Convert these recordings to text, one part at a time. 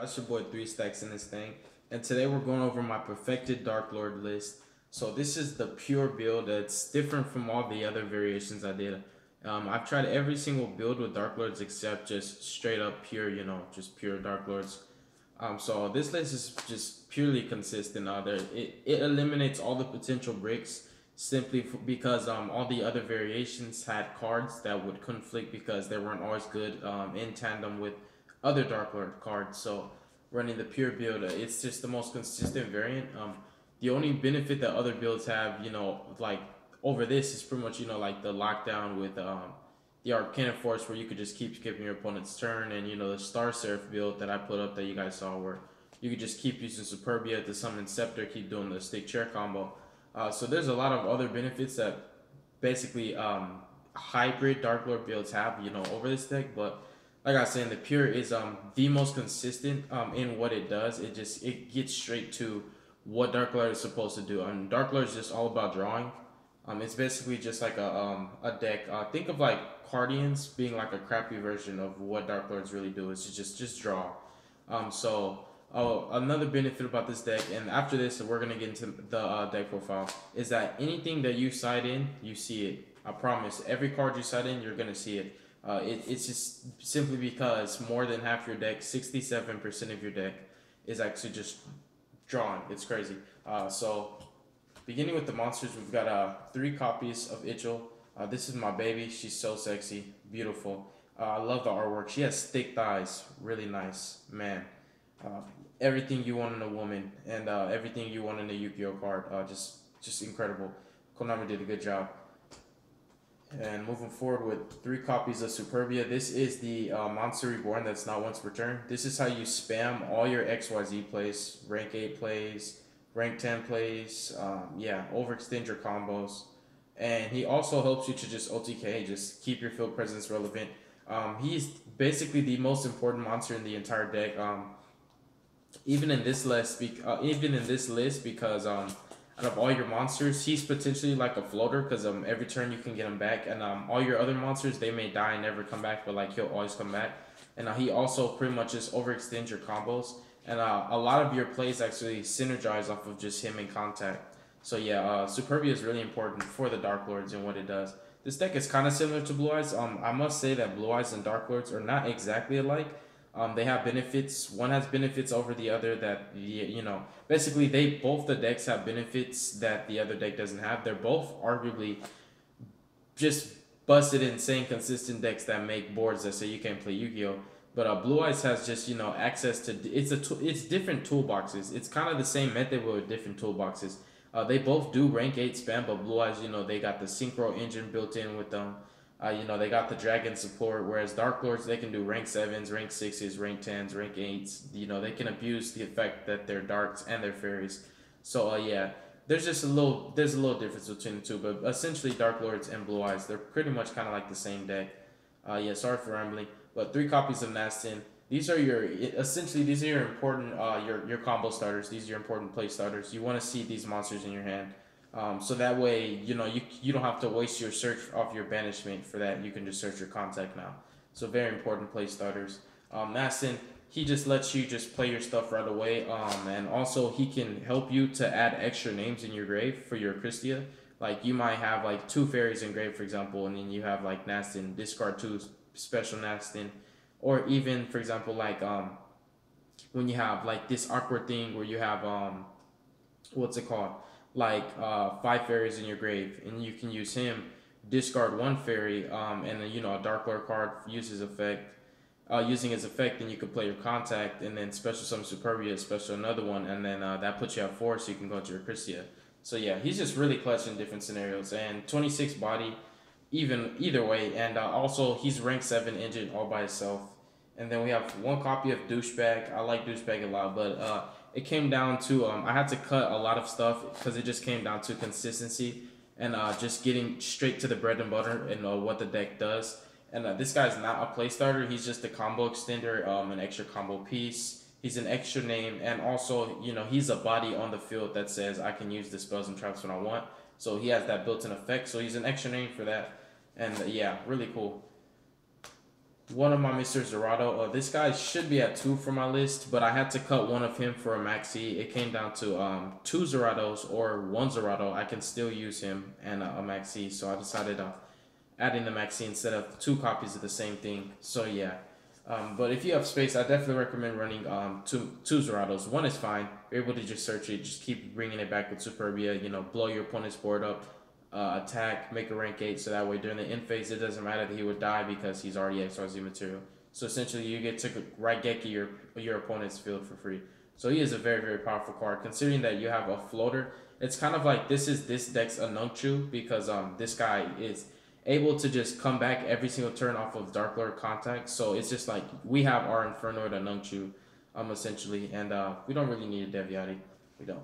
It's your boy Three Stacks in this thing, and today we're going over my perfected Dark Lord list. So this is the pure build that's different from all the other variations I did. I've tried every single build with Dark Lords except just straight up pure, just pure Dark Lords. So this list is just purely consistent. It eliminates all the potential breaks simply because all the other variations had cards that would conflict because they weren't always good in tandem with other Dark Lord cards. So running the pure build, it's just the most consistent variant. The only benefit that other builds have, like over this is pretty much like the lockdown with the Arcana Force, where you could just keep skipping your opponent's turn, and the Star Seraph build that I put up that you guys saw, where you could just keep using Superbia to summon Scepter, keep doing the stick chair combo. So there's a lot of other benefits that basically hybrid Dark Lord builds have, over this deck. But like I was saying, the pure is the most consistent in what it does. It gets straight to what Dark Lord is supposed to do. Dark Lord is just all about drawing. It's basically just like a deck. Think of like Guardians being like a crappy version of what Dark Lords really do. Is just draw. Another benefit about this deck, and after this, we're gonna get into the deck profile, is that anything that you side in, you see it. I promise. Every card you side in, you're gonna see it. It's just simply because more than half your deck, 67% of your deck, is actually just drawn. It's crazy. Beginning with the monsters, we've got 3 copies of Ichel. This is my baby. She's so sexy, beautiful. I love the artwork. She has thick thighs, really nice, man. Uh, Everything you want in a woman, and everything you want in a Yu-Gi-Oh card. Just incredible. Konami did a good job. And moving forward with 3 copies of Superbia, this is the Monster Reborn that's not once per turn. This is how you spam all your XYZ plays, rank 8 plays, rank 10 plays, overextend your combos. And he also helps you to just OTK, just keep your field presence relevant. He's basically the most important monster in the entire deck. Even in this list, because out of all your monsters, he's potentially like a floater, because every turn you can get him back, and all your other monsters, they may die and never come back, but like he'll always come back. And he also pretty much just overextends your combos, and a lot of your plays actually synergize off of just him in contact. So yeah, Superbia is really important for the Dark Lords and what it does. This deck is kind of similar to Blue Eyes. I must say that Blue Eyes and Dark Lords are not exactly alike. They have benefits. One has benefits over the other that, basically both the decks have benefits that the other deck doesn't have. They're both arguably just busted, insane, consistent decks that make boards that say you can't play Yu-Gi-Oh. But Blue Eyes has just access to it's different toolboxes. It's kind of the same method with different toolboxes. They both do rank 8 spam, but Blue Eyes, they got the synchro engine built in with them. They got the dragon support, whereas Dark Lords, they can do rank 7s, rank 6s, rank 10s, rank 8s. They can abuse the effect that they're darks and they're fairies. So there's a little difference between the two, but essentially Dark Lords and Blue Eyes, they're pretty much kind of like the same deck. Sorry for rambling, but 3 copies of Nastin. These are your important your combo starters. These are your important play starters. You want to see these monsters in your hand. So that way, you don't have to waste your search off your banishment for that. You can just search your contact now. So very important play starters. Nastin, he just lets you just play your stuff right away. And also he can help you to add extra names in your grave for your Christia. Like you might have like 2 fairies in grave, for example, and then you have like Nastin, discard 2 special Nastin. Or even, for example, like when you have like this awkward thing where you have what's it called? Like 5 fairies in your grave, and you can use him, discard 1 fairy, and then a Dark Lord card uses effect. Using his effect, then you could play your contact, and then special summon Superbia, special another one, and then that puts you at 4, so you can go to your Christia. So yeah, he's just really clutch in different scenarios, and 26 body, even either way, and also he's rank 7 engine all by itself. And then we have 1 copy of Douchebag. I like Douchebag a lot, but it came down to I had to cut a lot of stuff because it just came down to consistency and just getting straight to the bread and butter and what the deck does. And this guy's not a play starter. He's just a combo extender, an extra combo piece. He's an extra name, and also he's a body on the field that says I can use the spells and traps when I want. So he has that built-in effect. So he's an extra name for that, and yeah, really cool. One of my Mr. Zerato. This guy should be at 2 for my list, but I had to cut one of him for a maxi. It came down to two Zeratos or one Zerato. I can still use him and a maxi, so I decided adding the maxi instead of two copies of the same thing. So yeah. But if you have space, I definitely recommend running two Zeratos. One is fine. You're able to just search it, just keep bringing it back with Superbia. You know, blow your opponent's board up, attack, make a rank 8, so that way during the end phase it doesn't matter that he would die because he's already XYZ material. So essentially you get to Raigeki your opponent's field for free. So he is a very, very powerful card. Considering that you have a floater, it's kind of like this is this deck's a Nunchu because this guy is able to just come back every single turn off of Dark Lord contact. So it's just like we have our Inferno to Nunchu, essentially, and we don't really need a Deviati. We don't.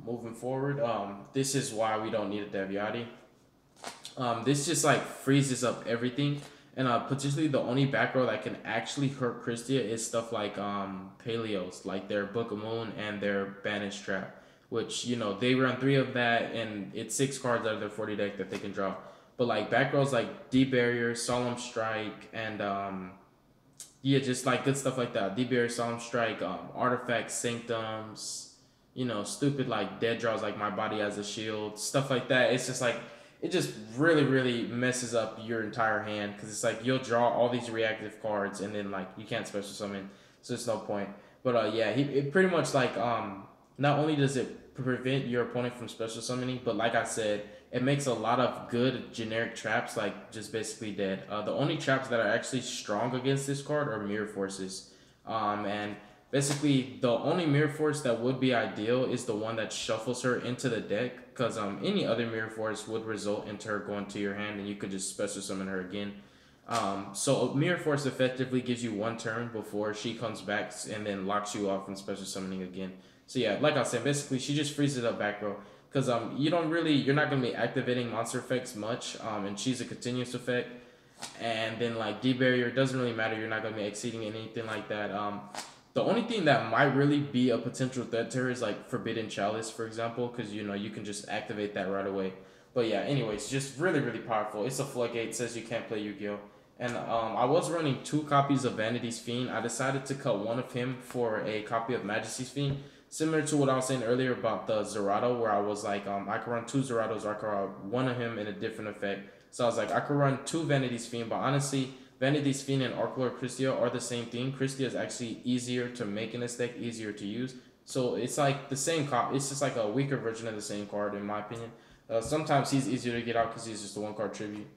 Moving forward, this is why we don't need a Deviati. This just like freezes up everything, and potentially the only back row that can actually hurt Christia is stuff like Paleos, like their Book of Moon and their Banish Trap, which you know they run 3 of that, and it's 6 cards out of their 40 deck that they can draw. But like back rows like Deep Barrier, Solemn Strike, and yeah, just like good stuff like that. Deep Barrier, Solemn Strike, Artifact Sanctums, you know, stupid like dead draws like My Body as a Shield, stuff like that. It's just like it just really, really messes up your entire hand because it's like you'll draw all these reactive cards and then like you can't special summon, so it's no point. But yeah, it pretty much like not only does it prevent your opponent from special summoning, but like I said, it makes a lot of good generic traps like just basically dead. The only traps that are actually strong against this card are Mirror Forces, and basically the only Mirror Force that would be ideal is the one that shuffles her into the deck, because any other Mirror Force would result into her going to your hand and you could just special summon her again. So Mirror Force effectively gives you 1 turn before she comes back and then locks you off from special summoning again. So yeah, like I said, basically she just freezes up back row because you're not gonna be activating monster effects much, and she's a continuous effect. And then like D Barrier doesn't really matter. You're not gonna be exceeding anything like that. The only thing that might really be a potential threat to her is like Forbidden Chalice, for example, because you know you can just activate that right away. But yeah, anyways, just really, really powerful. It's a floodgate. It says you can't play Yu-Gi-Oh! And I was running 2 copies of Vanity's Fiend. I decided to cut one of him for a copy of Majesty's Fiend. Similar to what I was saying earlier about the Zerato, where I was like, I could run 2 Zeratos, or I could run one of him in a different effect. So I was like, I could run 2 Vanity's Fiend, but honestly, Vanity's Fiend and Arclord Christia are the same thing. Christia is actually easier to make in this deck, easier to use. So it's like the same card. It's just like a weaker version of the same card, in my opinion. Sometimes he's easier to get out because he's just a 1 card tribute.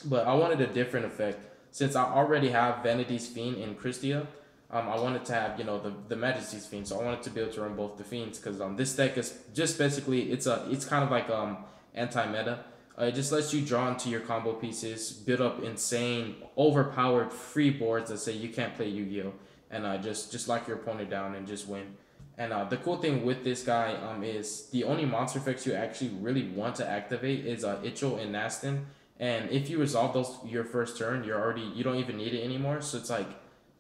But I wanted a different effect. Since I already have Vanity's Fiend and Christia, I wanted to have, you know, the Majesty's Fiend. So I wanted to be able to run both the Fiends because this deck is just basically, it's kind of like anti-meta. It just lets you draw into your combo pieces, build up insane, overpowered free boards that say you can't play Yu-Gi-Oh! And just lock your opponent down and just win. And the cool thing with this guy is the only monster effects you actually really want to activate is Ichil and Nastin. And if you resolve those your first turn, you don't even need it anymore. So it's like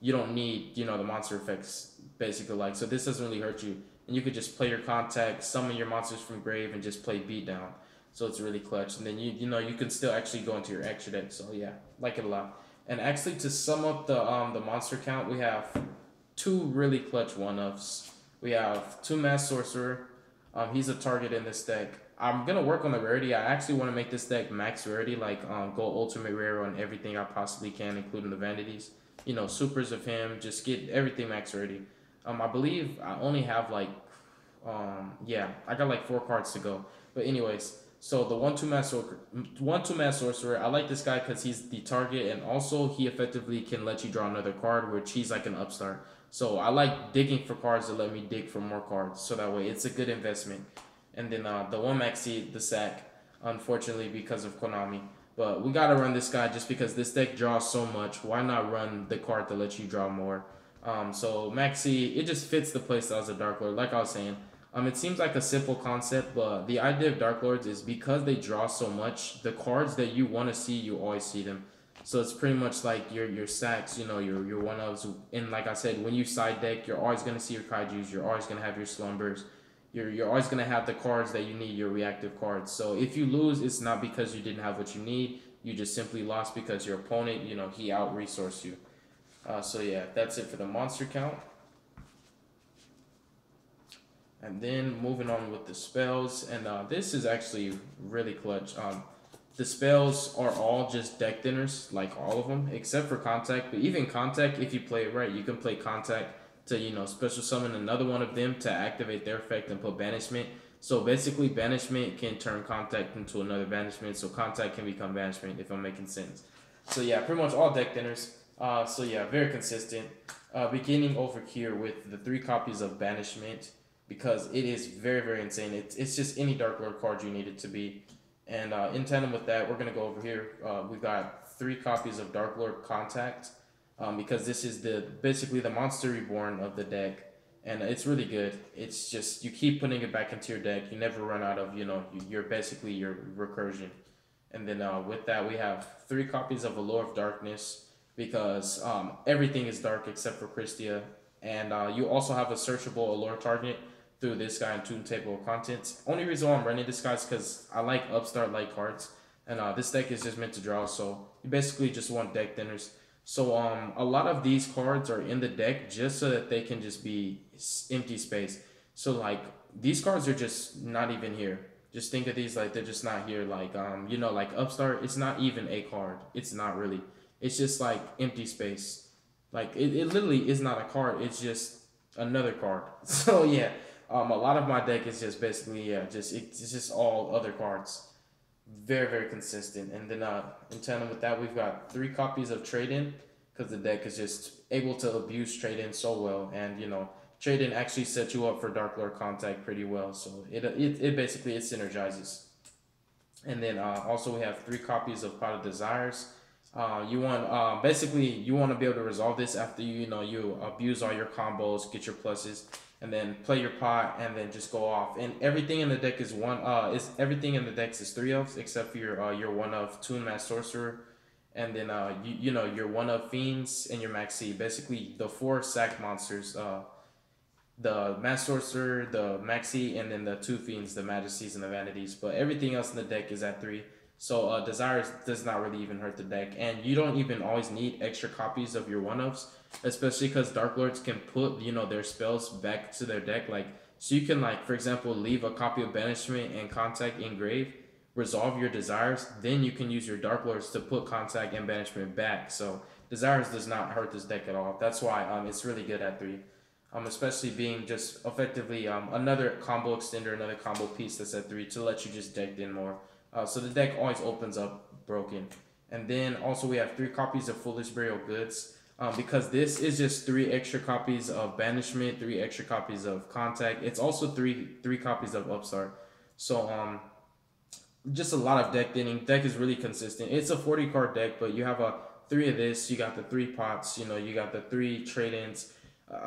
you don't need, you know, the monster effects basically, like, so this doesn't really hurt you. And you could just play your contact, summon your monsters from grave, and just play beatdown. So it's really clutch. And then you know you can still actually go into your extra deck. So yeah, like it a lot. And actually to sum up the monster count, we have 2 really clutch 1-ups. We have 2 Mass Sorcerer. He's a target in this deck. I'm gonna work on the rarity. I actually want to make this deck max rarity, like go ultimate rare on everything I possibly can, including the vanities. You know, supers of him, just get everything max rarity. I believe I only have like, yeah, I got like 4 cards to go. But anyways, so the 1/2 Mass Sorcerer. I like this guy because he's the target, and also he effectively can let you draw another card, which he's like an upstart. So I like digging for cards to let me dig for more cards, so that way it's a good investment. And then the 1 maxi, the sack, unfortunately because of Konami. But we gotta run this guy just because this deck draws so much. Why not run the card to let you draw more? So maxi, it just fits the playstyle as a Dark Lord. Like I was saying, it seems like a simple concept, but the idea of Dark Lords is because they draw so much, the cards that you want to see, you always see them. So it's pretty much like your sacks, you know, your 1-ups. And like I said, when you side deck, you're always gonna see your kaijus. You're always gonna have your slumbers. You're always gonna have the cards that you need, your reactive cards. So if you lose, it's not because you didn't have what you need. you just simply lost because your opponent, he out resourced you. So yeah, that's it for the monster count. And then moving on with the spells, and this is actually really clutch. The spells are all just deck thinners, like all of them, except for contact. But even contact, if you play it right, you can play contact to special summon another one of them to activate their effect and put banishment. So basically, banishment can turn contact into another banishment. So contact can become banishment if I'm making sense. So yeah, pretty much all deck thinners. So yeah, very consistent. Beginning over here with the 3 copies of banishment, because it is very, very insane. It's just any Dark Lord card you need it to be. And in tandem with that, we're going to go over here. We've got 3 copies of Dark Lord Contact, because this is basically the Monster Reborn of the deck. And it's really good. It's just, you keep putting it back into your deck. You never run out of, you're basically your recursion. And then with that, we have 3 copies of Allure of Darkness, because everything is dark except for Christia. And you also have a searchable Allure target through this guy in Toon Table of Contents. Only reason why I'm running this guy is because I like upstart-like cards. And this deck is just meant to draw, so you basically just want deck thinners. So a lot of these cards are in the deck just so that they can just be empty space. So like these cards are just not even here. Just think of these like they're just not here. Like like upstart, it's not even a card. It's not really. It's just like empty space. Like it literally is not a card. It's just another card. So yeah, a lot of my deck is just basically it's just all other cards. Very, very consistent. And then in tandem with that, we've got 3 copies of Trade-In, because the deck is just able to abuse Trade-In so well. And Trade-In actually sets you up for Dark Lord Contact pretty well. So it basically it synergizes. And then also we have 3 copies of Pot of Desires. You want basically you want to be able to resolve this after you abuse all your combos, get your pluses, and then play your pot and then just go off. And everything in the deck is everything in the decks is 3 of, except for your 1 of Toon Mass Sorcerer, and then your 1 of Fiends and your Maxi. Basically the 4 sack monsters, the Mass Sorcerer, the Maxi, and then the 2 Fiends, the Majesties and the Vanities. But everything else in the deck is at 3. So Desires does not really even hurt the deck, and you don't even always need extra copies of your 1-ofs, especially because Dark Lords can put their spells back to their deck. Like, so you can, like, for example, leave a copy of Banishment and Contact in grave, resolve your Desires, then you can use your Dark Lords to put Contact and Banishment back. So Desires does not hurt this deck at all. That's why it's really good at 3. Especially being just effectively another combo extender, another combo piece that's at 3 to let you just deck in more. So the deck always opens up broken. And then also we have 3 copies of Foolish Burial Goods, because this is just 3 extra copies of Banishment, 3 extra copies of Contact. It's also three copies of Upstart. So just a lot of deck thinning. Deck is really consistent. It's a 40 card deck, but you have 3 of this. You got the 3 pots. You got the 3 trade-ins.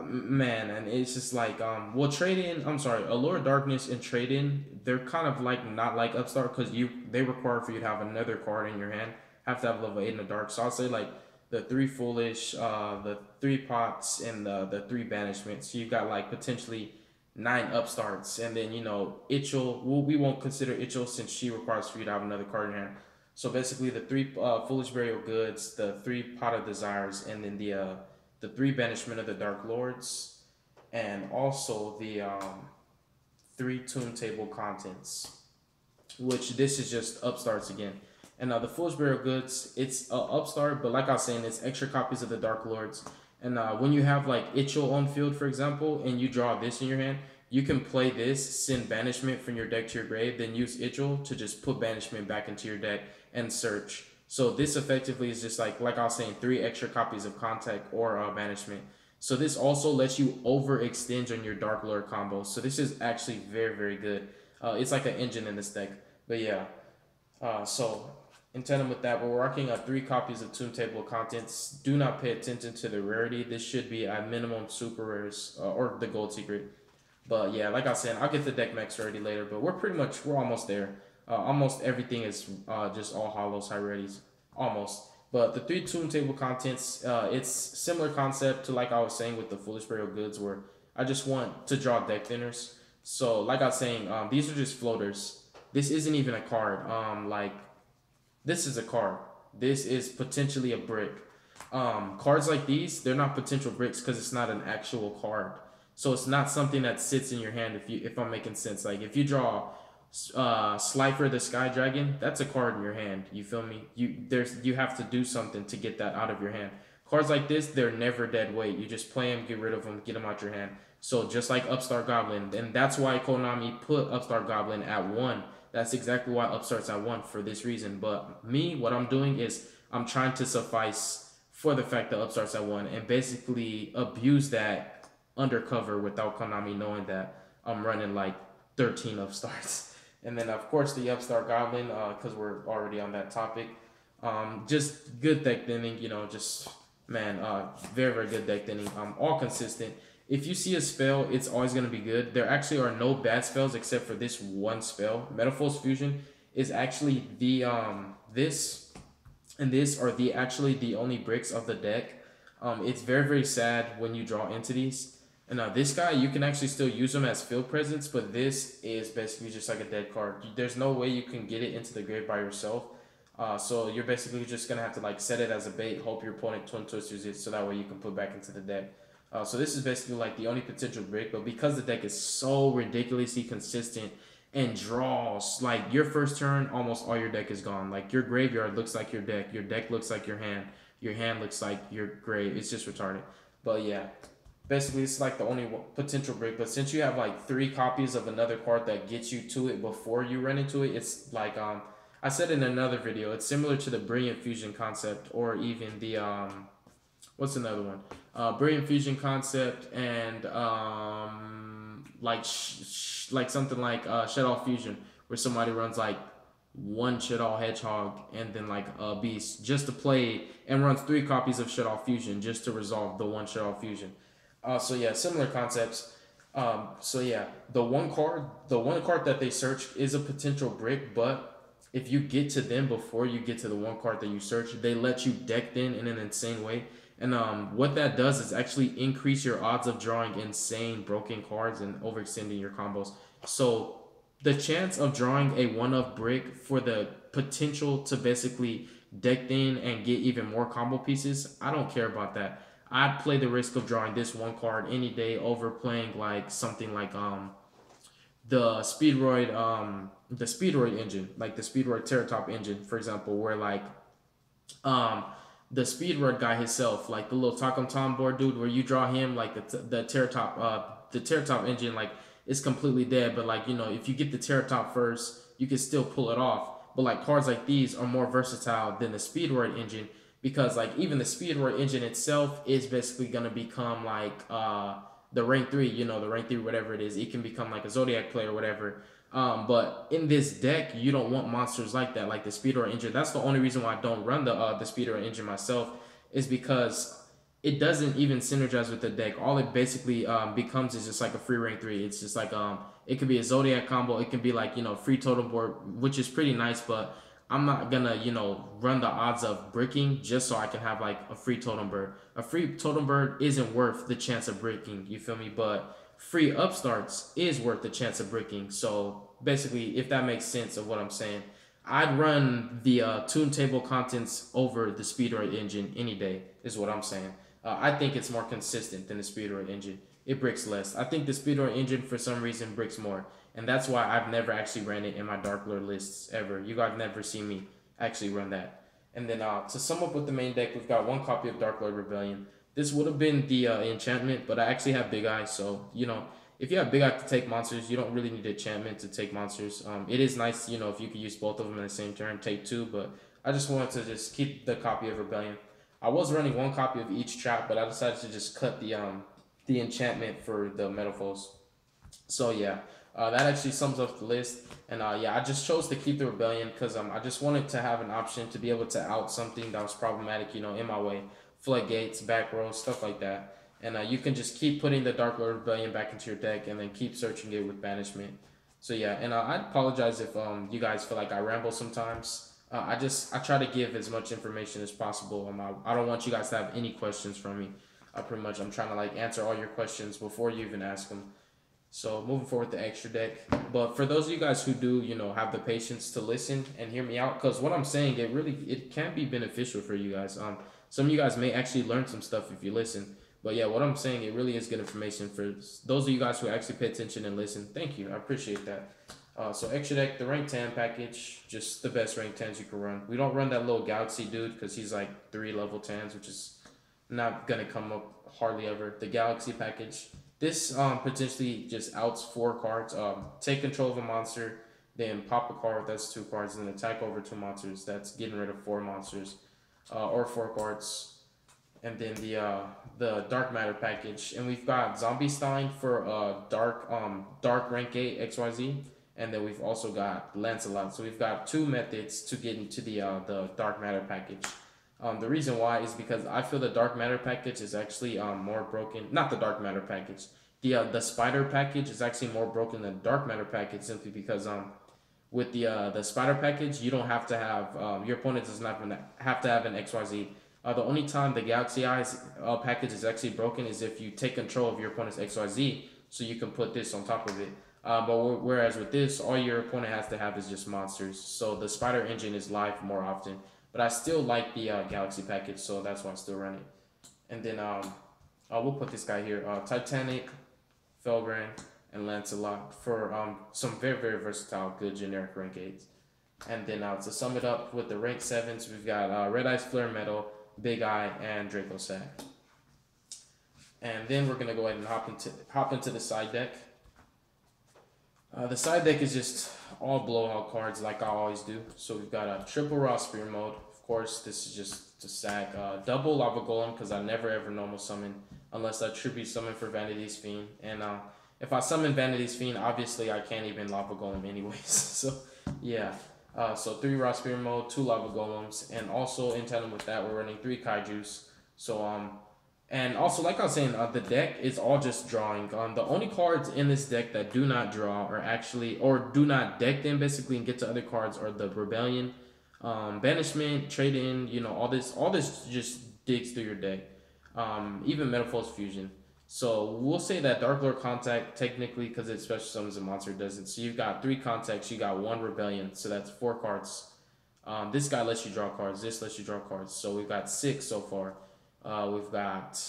Man, and it's just like Allure of Darkness and Trade-In, they're kind of like not like Upstart, because they require for you to have another card in your hand, have to have level 8 in the dark. So I'll say like the 3 Foolish, the 3 pots, and the 3 banishments. So you've got like potentially 9 Upstarts, and then Ichil. Well, we won't consider Ichil since she requires for you to have another card in your hand. So basically the 3 Foolish Burial Goods, the 3 Pot of Desires, and then the 3 Banishment of the Dark Lords, and also the 3 Toon Table Contents, which this is just Upstarts again. And the Foolish Burial Goods, it's Upstart, but like I was saying, it's extra copies of the Dark Lords. And when you have like Ichil on field, for example, and you draw this in your hand, you can play this, send Banishment from your deck to your grave, then use Ichil to just put Banishment back into your deck and search. So this effectively is just like I was saying, 3 extra copies of Contact or Banishment. So this also lets you overextend on your Dark Lord combos. So this is actually very, very good. It's like an engine in this deck. But yeah, so in tandem with that, we're rocking 3 copies of Toon Table of Contents. Do not pay attention to the rarity. This should be at minimum super rares or the gold secret. But yeah, like I was saying, I'll get the deck max rarity later. But we're almost there. Almost everything is just all holos, high rarities, almost. But the 3 Toon Table Contents, it's similar concept to like I was saying with the Foolish Burial Goods, where I just want to draw deck thinners. So like I was saying, these are just floaters. This isn't even a card. This is a card. This is potentially a brick. Cards like these, they're not potential bricks because it's not an actual card. So it's not something that sits in your hand. If I'm making sense, like if you draw Slifer the Sky Dragon, that's a card in your hand. You feel me? You have to do something to get that out of your hand. Cards like this, they're never dead weight. You just play them, get rid of them, get them out your hand. So just like Upstart Goblin, and that's why Konami put Upstart Goblin at 1. That's exactly why Upstart's at 1 for this reason. But me, what I'm doing is I'm trying to suffice for the fact that Upstart's at 1 and basically abuse that undercover without Konami knowing that I'm running like 13 Upstarts. And then of course the Upstart Goblin, because we're already on that topic. Just good deck thinning, you know, just man, very, very good deck thinning. All consistent. If you see a spell, it's always gonna be good. There actually are no bad spells except for this one spell. Metaphors Fusion is actually the this and this are the actually the only bricks of the deck. It's very, very sad when you draw entities. And this guy, you can actually still use him as field presence, but this is basically just like a dead card. There's no way you can get it into the grave by yourself. So you're basically just gonna have to like set it as a bait, hope your opponent Twin Twisters it, so that way you can put back into the deck. So this is basically like the only potential brick, but because the deck is so ridiculously consistent and draws, like your first turn, almost all your deck is gone. Like your graveyard looks like your deck looks like your hand looks like your grave. It's just retarded. But yeah, basically it's like the only potential brick. But since you have like 3 copies of another card that gets you to it before you run into it, it's like I said in another video, it's similar to the Brilliant Fusion concept, or even the what's another one? Brilliant Fusion concept, and like like something like Shadow Fusion, where somebody runs like one Shadow Hedgehog and then like a Beast just to play, and runs 3 copies of Shadow Fusion just to resolve the one Shadow Fusion. So yeah, similar concepts. So yeah, the one card that they search is a potential brick, but if you get to them before you get to the one card that you search, they let you deck them in an insane way. And what that does is actually increase your odds of drawing insane broken cards and overextending your combos. So the chance of drawing a one-of brick for the potential to basically deck in and get even more combo pieces, I don't care about that. I'd play the risk of drawing this one card any day over playing like something like the Speedroid engine, like the Speedroid Terratop engine, for example, where like um the Speedroid guy himself, like the little Takum Tom board dude, where you draw him like the Terratop engine like is completely dead, but like you know if you get the Terratop first, you can still pull it off. But like cards like these are more versatile than the Speedroid engine because like even the Speedroid engine itself is basically gonna become like the rank 3, you know, the rank 3 whatever it is, it can become like a Zodiac play or whatever. But in this deck, you don't want monsters like that, like the Speedroid engine. That's the only reason why I don't run the Speedroid engine myself, is because it doesn't even synergize with the deck. All it basically becomes is just like a free rank 3. It's just like it could be a Zodiac combo. It can be like, you know, free totem board, which is pretty nice, but I'm not gonna, you know, run the odds of bricking just so I can have like a free totem bird. A free totem bird isn't worth the chance of bricking, you feel me? But free upstarts is worth the chance of bricking. So basically, if that makes sense of what I'm saying, I'd run the Toon Table contents over the Speedroid engine any day, is what I'm saying. I think it's more consistent than the Speedroid engine. It bricks less. I think the Speedroid engine, for some reason, bricks more. And that's why I've never actually ran it in my Dark Lord lists ever. You guys never seen me actually run that. And then to sum up with the main deck, we've got 1 copy of Dark Lord Rebellion. This would have been the enchantment, but I actually have Big Eye, so, you know, if you have Big Eye to take monsters, you don't really need enchantment to take monsters. It is nice, you know, if you could use both of them in the same turn, take 2, but I just wanted to just keep the copy of Rebellion. I was running 1 copy of each trap, but I decided to just cut the enchantment for the Metaphors. So yeah, that actually sums up the list. And yeah, I just chose to keep the Rebellion because I just wanted to have an option to be able to out something that was problematic, you know, in my way. Floodgates, back rows, stuff like that. And you can just keep putting the Dark Lord Rebellion back into your deck and then keep searching it with Banishment. So yeah, and I apologize if you guys feel like I ramble sometimes. I try to give as much information as possible. I don't want you guys to have any questions from me. Pretty much I'm trying to like answer all your questions before you even ask them. So moving forward to extra deck. But for those of you guys who do, have the patience to listen and hear me out, because what I'm saying, it can be beneficial for you guys. Some of you guys may actually learn some stuff if you listen. But yeah, what I'm saying, it really is good information for those of you guys who actually pay attention and listen. Thank you, I appreciate that. So extra deck, the rank 10 package, just the best rank 10s you can run. We don't run that little Galaxy dude because he's like 3 level 10s, which is not gonna come up hardly ever. The Galaxy package. This potentially just outs 4 cards. Take control of a monster, then pop a card. That's 2 cards, and then attack over 2 monsters. That's getting rid of 4 monsters, or 4 cards. And then the Dark Matter package, and we've got Zombie Stein for dark rank 8 XYZ, and then we've also got Lancelot. So we've got 2 methods to get into the Dark Matter package. The reason why is because I feel the Dark Matter package is actually more broken. Not the Dark Matter package. The Spider package is actually more broken than the Dark Matter package, simply because with the Spider package, you don't have to have your opponent does not have to have an XYZ. The only time the Galaxy Eyes package is actually broken is if you take control of your opponent's XYZ, so you can put this on top of it. But whereas with this, all your opponent has to have is just monsters. So the Spider engine is live more often. But I still like the Galaxy package, so that's why I still run it. And then we'll put this guy here. Titanic, Felgren, and Lancelot for some very, very versatile, good generic rank 8s. And then to sum it up with the rank 7s, we've got Red Eyes Flare Metal, Big Eye, and Draco Sack. And then we're gonna go ahead and hop into the side deck. The side deck is just all blowout cards like I always do. So we've got a triple raw spear mode. Of course, this is just to sack. Double lava golem because I never ever normal summon unless I tribute summon for Vanity's Fiend. And if I summon Vanity's Fiend, obviously I can't even lava golem anyways. So yeah. So 3 raw spear mode, 2 lava golems, and also in tandem with that, we're running 3 kaijus. So and also like I was saying, the deck is all just drawing. The only cards in this deck that do not draw or do not deck them basically and get to other cards are the Rebellion, Banishment, Trade In. All this just digs through your deck. Even Metaphors Fusion. So we'll say that Dark Lord Contact, technically, because it special summons a monster, doesn't. So you've got 3 contacts, you got 1 Rebellion, so that's 4 cards. This guy lets you draw cards, this lets you draw cards. So we've got 6 so far. We've got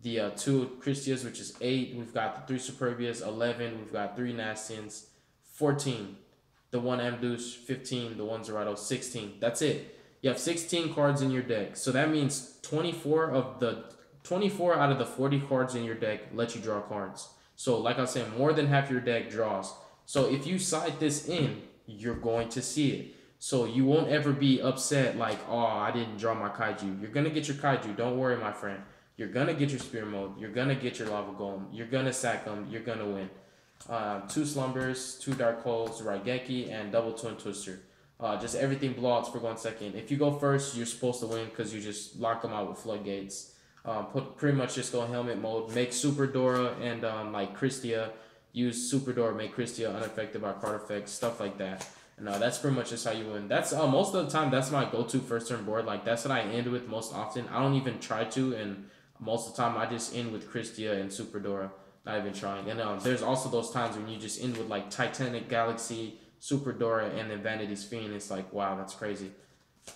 the 2 Christias, which is 8. We've got the 3 Superbias, 11. We've got 3 Nastians, 14. The 1 Amdush, 15. The 1 Zerato, 16. That's it. You have 16 cards in your deck. So that means 24 out of the 40 cards in your deck let you draw cards. So like I was saying, more than half your deck draws. So if you side this in, you're going to see it. So you won't ever be upset like, oh, I didn't draw my kaiju. You're going to get your kaiju. Don't worry, my friend. You're going to get your spear mode. You're going to get your lava golem. You're going to sack them. You're going to win. 2 slumbers, 2 dark holes, Raigeki, and double twin twister. Just everything blowouts for 1 second. If you go first, you're supposed to win because you just lock them out with floodgates. Pretty much just go helmet mode. Make Super Dora and like Christia. Use Super Dora, make Christia unaffected by card effects, stuff like that. And that's pretty much just how you win. That's most of the time that's my go-to first turn board. Like that's what I end with most often. I don't even try to, and most of the time I just end with Christia and Super Dora. Not even trying. And there's also those times when you just end with like Titanic, Galaxy, Super Dora, and then Vanity's Fiend. It's like, wow, that's crazy.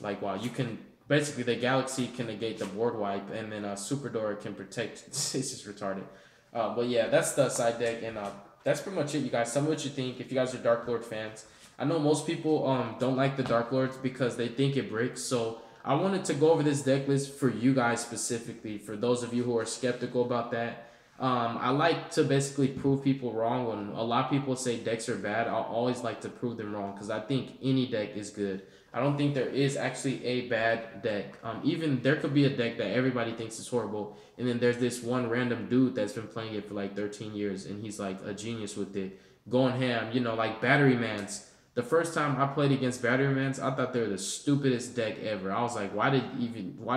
Like, wow, you can basically the Galaxy can negate the board wipe, and then Super Dora can protect. It's just retarded. But yeah, that's the side deck, and that's pretty much it, you guys. Tell me what you think. If you guys are Dark Lord fans, I know most people don't like the Dark Lords because they think it breaks. So I wanted to go over this deck list for you guys specifically. For those of you who are skeptical about that, I like to basically prove people wrong. When a lot of people say decks are bad, I'll always like to prove them wrong because I think any deck is good. I don't think there is actually a bad deck. Even there could be a deck that everybody thinks is horrible, and then there's this one random dude that's been playing it for like 13 years, and he's like a genius with it, going ham. Like Battery Mans. The first time I played against Battery Mans, I thought they were the stupidest deck ever. I was like, why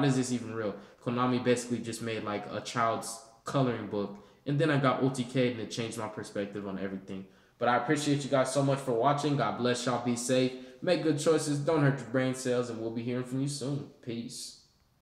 is this even real? Konami basically just made like a child's coloring book, and then I got OTK'd and it changed my perspective on everything. But I appreciate you guys so much for watching. God bless y'all. Be safe. Make good choices. Don't hurt your brain cells, and we'll be hearing from you soon. Peace.